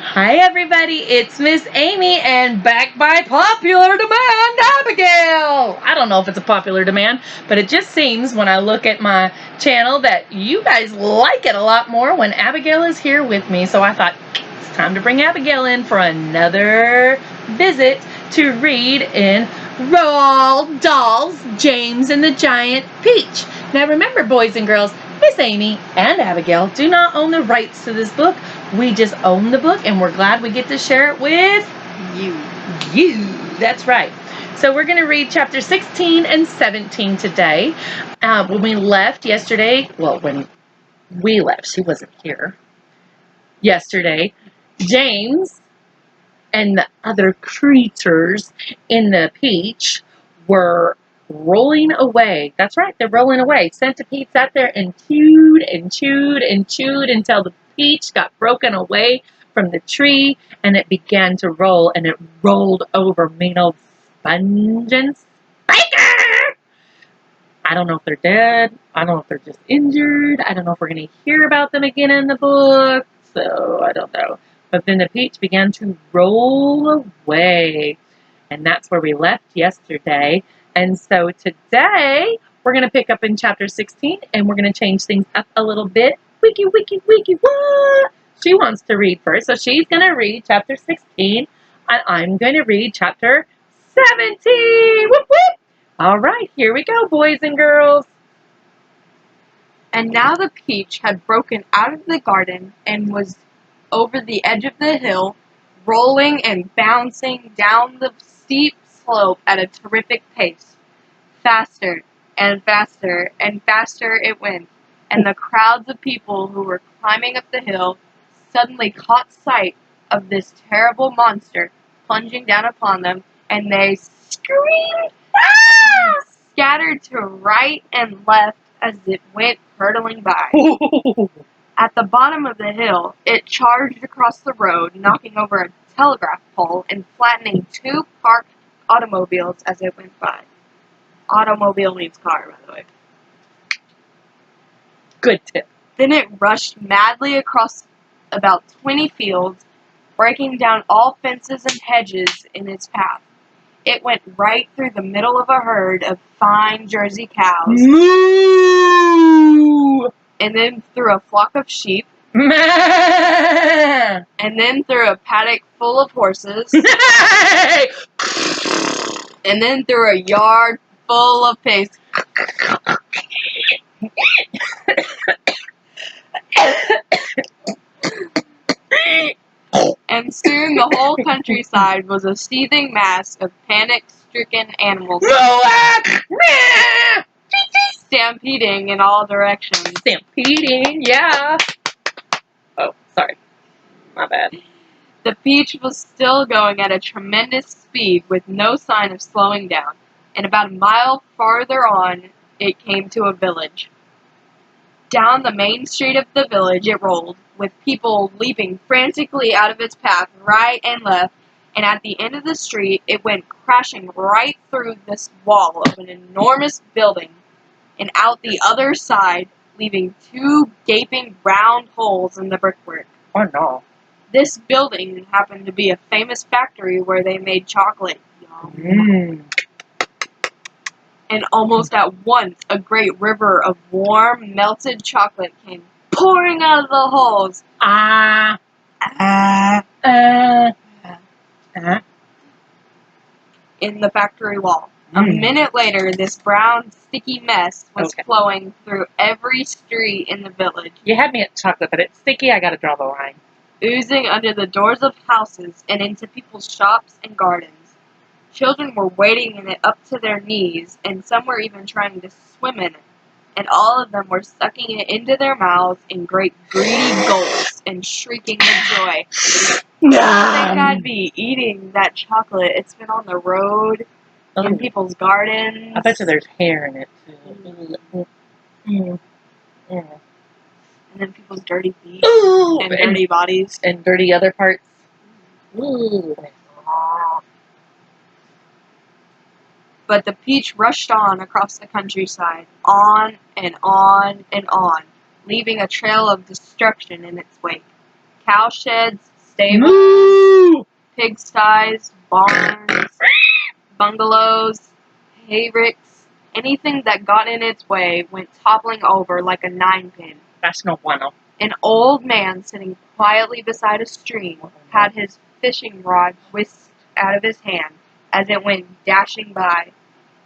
Hi everybody, it's Miss Amy and back by popular demand, Abigail! I don't know if it's a popular demand, but it just seems when I look at my channel that you guys like it a lot more when Abigail is here with me. So I thought it's time to bring Abigail in for another visit to read in Roald Dahl's James and the Giant Peach. Now remember, boys and girls, Miss Amy and Abigail do not own the rights to this book. We just own the book, and we're glad we get to share it with you. That's right. So we're going to read chapter 16 and 17 today. When we left yesterday, well, when we left, she wasn't here yesterday, James and the other creatures in the peach were rolling away. That's right, they're rolling away. Centipede sat there and chewed and chewed and chewed until the peach got broken away from the tree and it began to roll, and it rolled over mean old Sponge and Spiker. I don't know if they're dead. I don't know if they're just injured. I don't know if we're going to hear about them again in the book. So I don't know. But then the peach began to roll away. And that's where we left yesterday. And so today we're going to pick up in chapter 16 and we're going to change things up a little bit. Wiki, wiki, wiki, what? She wants to read first. So she's going to read chapter 16 and I'm going to read chapter 17. Whoop, whoop. All right, here we go, boys and girls. And now the peach had broken out of the garden and was over the edge of the hill, rolling and bouncing down the steep slope at a terrific pace. Faster and faster and faster it went, and the crowds of people who were climbing up the hill suddenly caught sight of this terrible monster plunging down upon them, and they screamed and scattered to right and left as it went hurtling by. At the bottom of the hill, it charged across the road, knocking over a telegraph pole and flattening two parked automobiles as it went by. Automobile means car, by the way. Good tip. Then it rushed madly across about 20 fields, breaking down all fences and hedges in its path. It went right through the middle of a herd of fine Jersey cows. Moo! And then through a flock of sheep. And then through a paddock full of horses. And then through a yard full of pigs. And soon the whole countryside was a seething mass of panic-stricken animals, stampeding in all directions. Stampeding, yeah. Oh, sorry. My bad. The peach was still going at a tremendous speed with no sign of slowing down, and about a mile farther on it came to a village. Down the main street of the village it rolled, with people leaping frantically out of its path right and left, and at the end of the street it went crashing right through this wall of an enormous building, and out the other side, leaving two gaping round holes in the brickwork. Oh, no. This building happened to be a famous factory where they made chocolate. And almost at once a great river of warm, melted chocolate came pouring out of the holes. In the factory wall. A minute later, this brown, sticky mess was flowing through every street in the village. You had me at chocolate, but it's sticky. I gotta draw the line. Oozing under the doors of houses and into people's shops and gardens. Children were wading in it up to their knees, and some were even trying to swim in it. And all of them were sucking it into their mouths in great greedy gulps and shrieking with joy. I think I'd be eating that chocolate. It's been on the road, in people's gardens. I bet you there's hair in it, too. And then people's dirty feet. And dirty bodies. And dirty other parts. Ooh. But the peach rushed on across the countryside, on and on and on, leaving a trail of destruction in its wake. Cowsheds, stables, Moo! pigsties, barns, bungalows, hayricks, anything that got in its way went toppling over like a ninepin. That's no bueno. An old man sitting quietly beside a stream had his fishing rod whisked out of his hand as it went dashing by,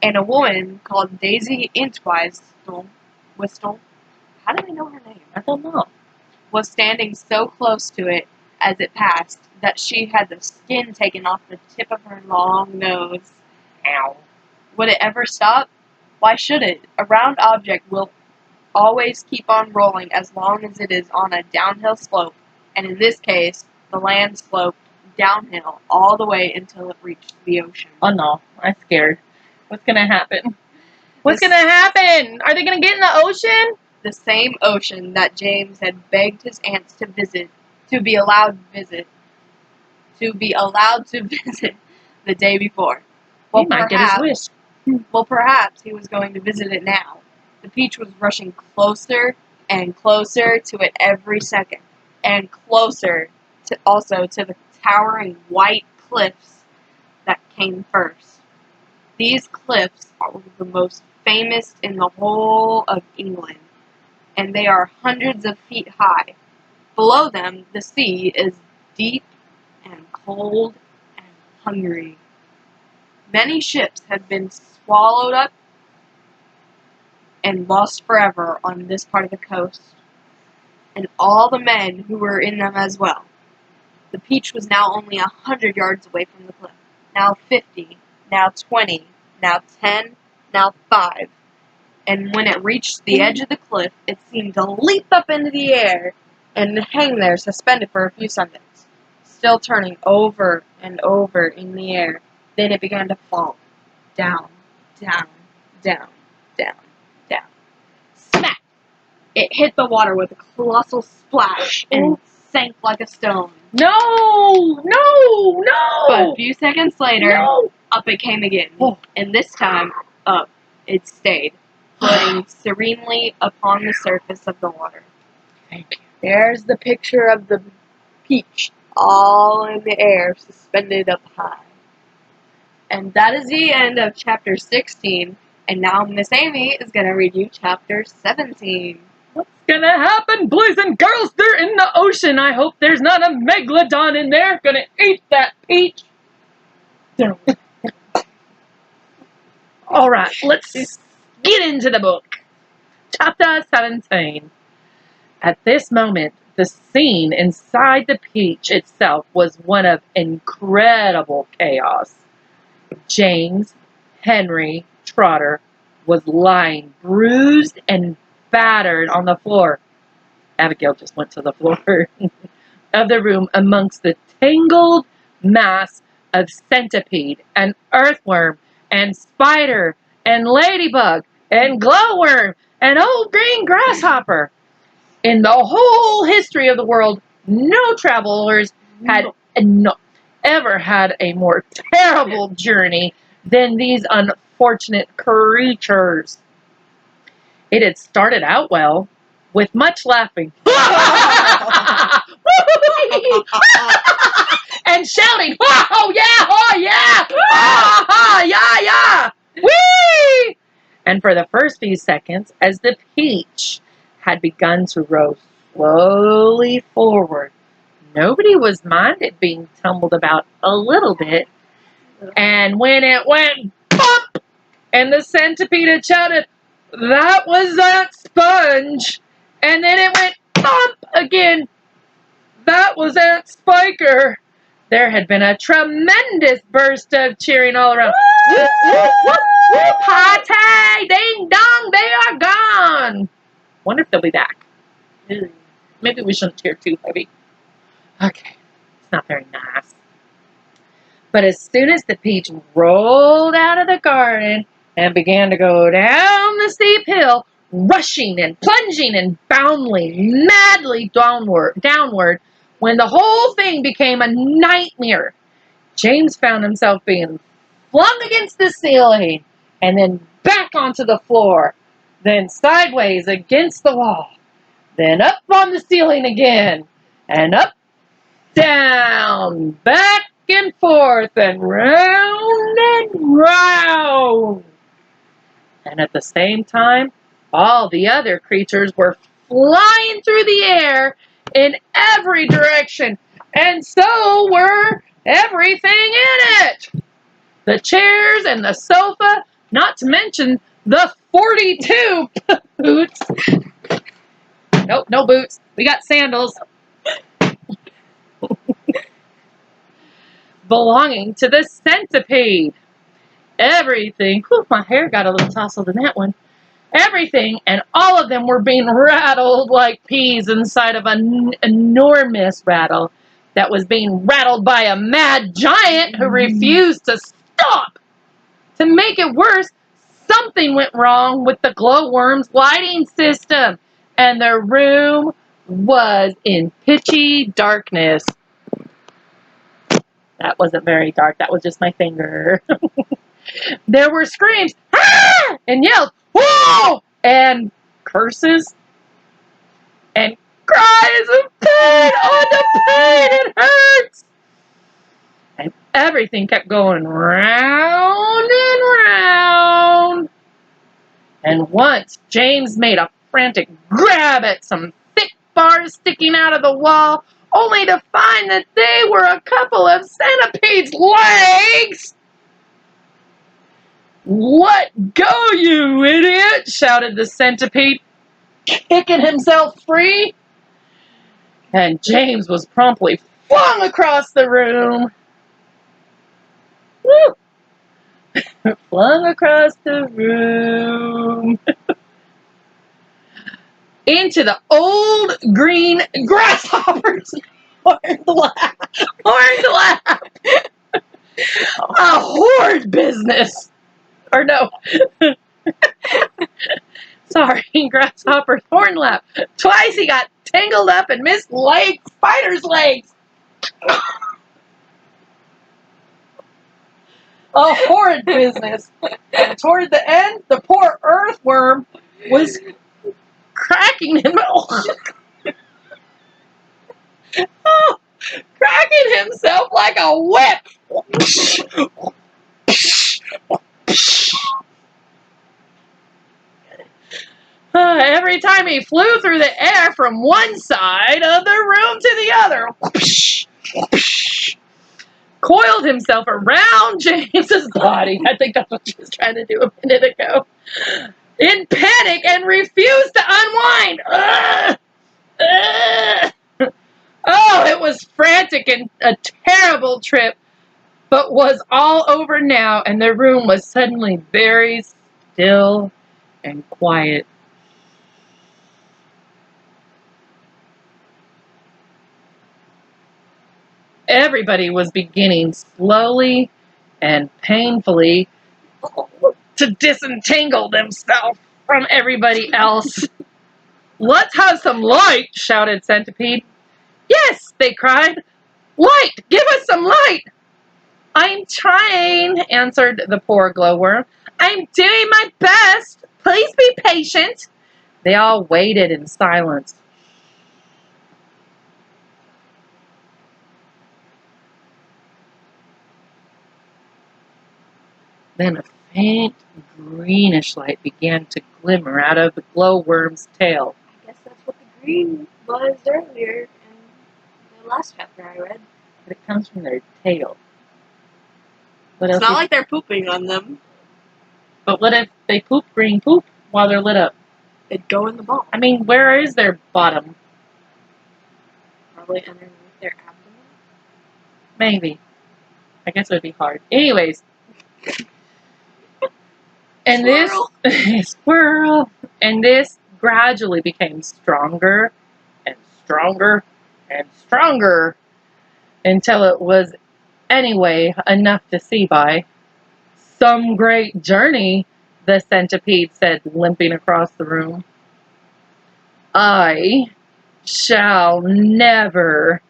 and a woman called Daisy Inchwhistle, how do I know her name? I don't know. Was standing so close to it as it passed that she had the skin taken off the tip of her long nose. Ow. Would it ever stop? Why should it? A round object will always keep on rolling as long as it is on a downhill slope, and in this case, the land sloped downhill all the way until it reached the ocean. Oh no, I'm scared. What's gonna happen? What's gonna happen? Are they gonna get in the ocean? The same ocean that James had begged his aunts to visit, to be allowed to visit the day before. He might get his wish. Well, perhaps he was going to visit it now. The Peach was rushing closer and closer to it every second, and closer to the towering white cliffs that came first. These cliffs are the most famous in the whole of England, and they are hundreds of feet high. Below them, the sea is deep and cold and hungry. Many ships have been swallowed up and lost forever on this part of the coast, and all the men who were in them as well. The Peach was now only 100 yards away from the cliff, now 50, now 20, now 10, now 5, and when it reached the edge of the cliff, it seemed to leap up into the air and hang there suspended for a few seconds, still turning over and over in the air. Then it began to fall, down, down, down, down, down. Smack! It hit the water with a colossal splash and sank like a stone. No! No! No! But a few seconds later, No! up it came again, and this time, up it stayed, floating serenely upon the surface of the water. Thank you. There's the picture of the Peach, all in the air, suspended up high. And that is the end of chapter 16, and now Miss Amy is going to read you chapter 17. What's gonna happen, boys and girls? They're in the ocean. I hope there's not a megalodon in there gonna eat that peach. All right, let's get into the book. Chapter 17. At this moment, the scene inside the peach itself was one of incredible chaos. James Henry Trotter was lying bruised and battered on the floor. Abigail just went to the floor of the room amongst the tangled mass of centipede and earthworm and spider and ladybug and glowworm and old green grasshopper. In the whole history of the world, no travelers had ever had a more terrible journey than these unfortunate creatures. It had started out well, with much laughing and shouting, "Oh yeah, oh yeah, oh yeah, yeah, whee!" And for the first few seconds, as the peach had begun to roll slowly forward, nobody was minded being tumbled about a little bit. And when it went bump, and the centipede had shouted, "That was that sponge," and then it went bump again, "That was Aunt Spiker," there had been a tremendous burst of cheering all around. Whoop, whoop, whoop, whoop, party, ding dong, they are gone. Wonder if they'll be back. Maybe we shouldn't cheer too heavy. Okay, it's not very nice. But as soon as the peach rolled out of the garden and began to go down the steep hill, rushing and plunging and bounding madly downward, when the whole thing became a nightmare, James found himself being flung against the ceiling and then back onto the floor, then sideways against the wall, then up on the ceiling again, and up down, back and forth, and round and round. And at the same time, all the other creatures were flying through the air in every direction, and so were everything in it. The chairs and the sofa, not to mention the 42 boots. Nope, no boots. We got sandals. Belonging to the centipede. Everything. Whew, my hair got a little tousled in that one. Everything and all of them were being rattled like peas inside of an enormous rattle that was being rattled by a mad giant who refused to stop. To make it worse, something went wrong with the glowworm's lighting system, and the room was in pitchy darkness. That wasn't very dark. That was just my finger. There were screams, ah! And yells, whoa! And curses and cries of pain. Oh, the pain, it hurts! And everything kept going round and round. And once James made a frantic grab at some thick bars sticking out of the wall, only to find that they were a couple of centipedes' legs. Let go, you idiot! Shouted the centipede, kicking himself free. And James was promptly flung across the room. Woo! Flung across the room. Into the old green grasshopper's horned lap. Horned lap. A horrid business. Or no. Sorry, grasshopper's horn lap. Twice he got tangled up and missed legs, spider's legs. A horrid business. And toward the end, the poor earthworm was cracking him. Cracking himself like a whip. Every time he flew through the air from one side of the room to the other, coiled himself around James's body. I think that's what she was trying to do a minute ago. In panic and refused to unwind. Oh, it was frantic and a terrible trip, but was all over now, and the room was suddenly very still and quiet. Everybody was beginning slowly and painfully to disentangle themselves from everybody else. Let's have some light, shouted Centipede. Yes, they cried. Light! Give us some light! I'm trying, answered the poor glowworm. I'm doing my best. Please be patient. They all waited in silence. Then a faint greenish light began to glimmer out of the glowworm's tail. I guess that's what the green was earlier in the last chapter I read. But it comes from their tail. What It's else not like they're pooping on them. But what if they poop green poop while they're lit up? It'd go in the ball. I mean, where is their bottom? Probably underneath their abdomen. Maybe. I guess it would be hard. Anyways. And Squirrel. this squirrel. And this gradually became stronger and stronger and stronger until it was anyway enough to see by. Some great journey, the centipede said, limping across the room. I shall never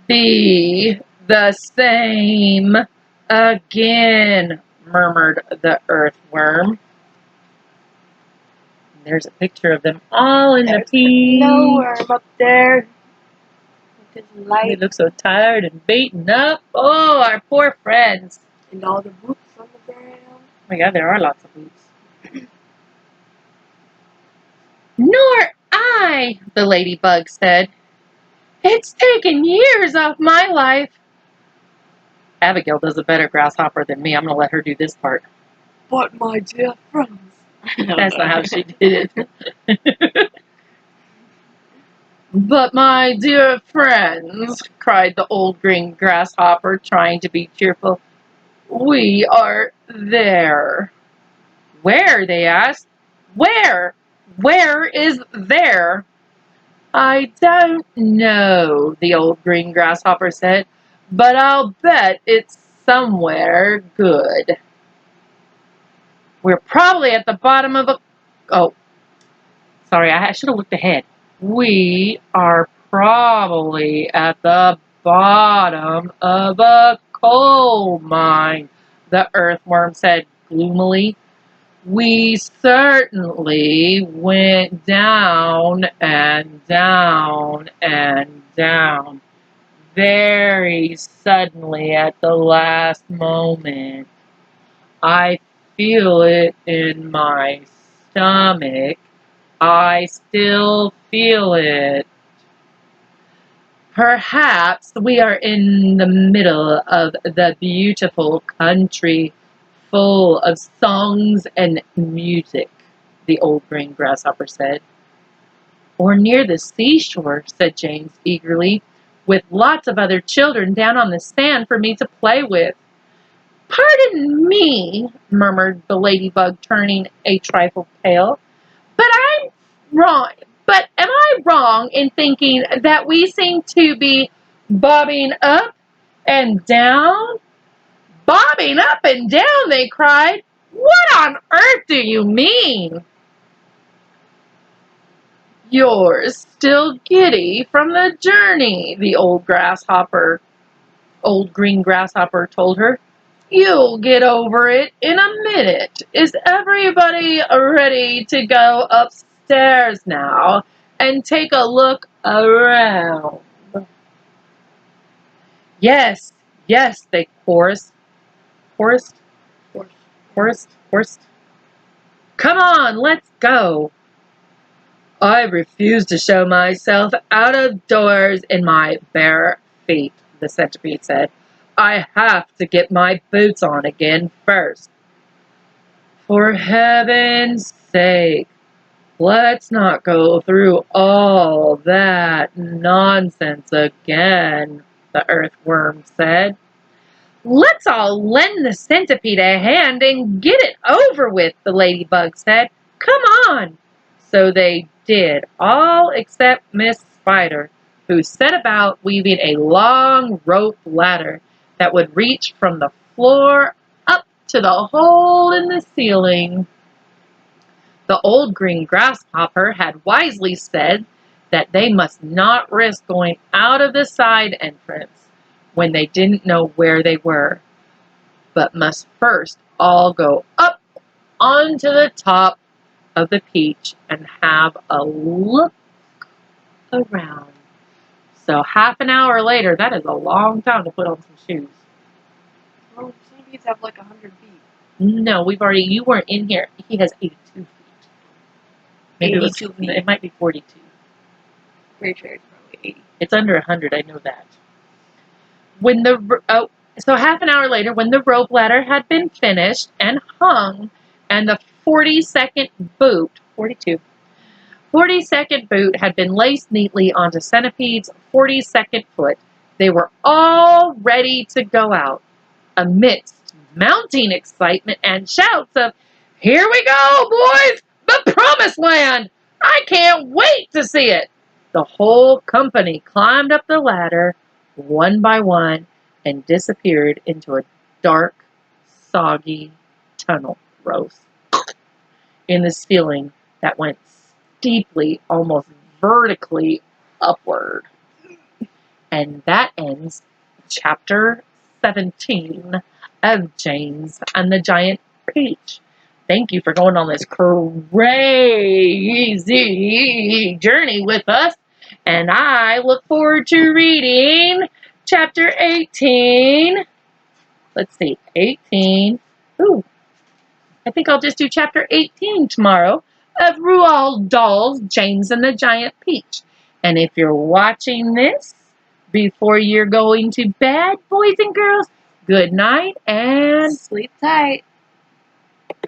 be the same again, murmured the earthworm. There's a picture of them all in the pea. No worm up there. as They light, look so tired and beaten up. Oh, our poor friends. and all the boots on the ground. Oh my God, there are lots of boots. Nor I, the ladybug said. It's taken years off my life. Abigail does a better grasshopper than me. I'm going to let her do this part. But my dear friends. That's not how she did it. But my dear friends, cried the old green grasshopper, trying to be cheerful, we are there. Where? They asked. Where? Where is there? I don't know, the old green grasshopper said, but I'll bet it's somewhere good. We're probably at the bottom of a... Oh, sorry, I should have looked ahead. We are probably at the bottom of a coal mine, the earthworm said gloomily. We certainly went down and down and down very suddenly at the last moment. I feel it in my stomach. I still feel it. Perhaps we are in the middle of the beautiful country full of songs and music, the old green grasshopper said. Or near the seashore, said James eagerly, with lots of other children down on the sand for me to play with. Pardon me, murmured the ladybug, turning a trifle pale, but I'm wrong. But am I wrong in thinking that we seem to be bobbing up and down? Bobbing up and down, they cried. What on earth do you mean? You're still giddy from the journey, the old green grasshopper told her. You'll get over it in a minute. Is everybody ready to go upstairs now and take a look around? Yes, yes, they chorused. Chorused? Chorused? Come on, let's go. I refuse to show myself out of doors in my bare feet, the centipede said. I have to get my boots on again first. For heaven's sake, let's not go through all that nonsense again, the earthworm said. Let's all lend the centipede a hand and get it over with, the ladybug said. Come on. So they did, all except Miss Spider, who set about weaving a long rope ladder that would reach from the floor up to the hole in the ceiling. The old green grasshopper had wisely said that they must not risk going out of the side entrance when they didn't know where they were, but must first all go up onto the top of the peach and have a look around. So half an hour later, that is a long time to put on some shoes. Well, centipedes have like 100 feet. No, you weren't in here. He has 82 feet. Maybe 82 feet. It might be 42. Pretty sure it's probably 80. It's under 100, I know that. So half an hour later, when the rope ladder had been finished and hung, and the 42nd boot had been laced neatly onto Centipede's 42nd foot, they were all ready to go out, amidst mounting excitement and shouts of, "Here we go, boys! The Promised Land! I can't wait to see it!" The whole company climbed up the ladder, one by one, and disappeared into a dark, soggy tunnel growth in the ceiling that went steeply, almost vertically upward. And that ends chapter 17 of James and the Giant Peach. Thank you for going on this crazy journey with us. And I look forward to reading chapter 18. Let's see, 18. Ooh, I think I'll just do chapter 18 tomorrow of Roald Dahl's James and the Giant Peach. And if you're watching this before you're going to bed, boys and girls, good night and Sleep tight.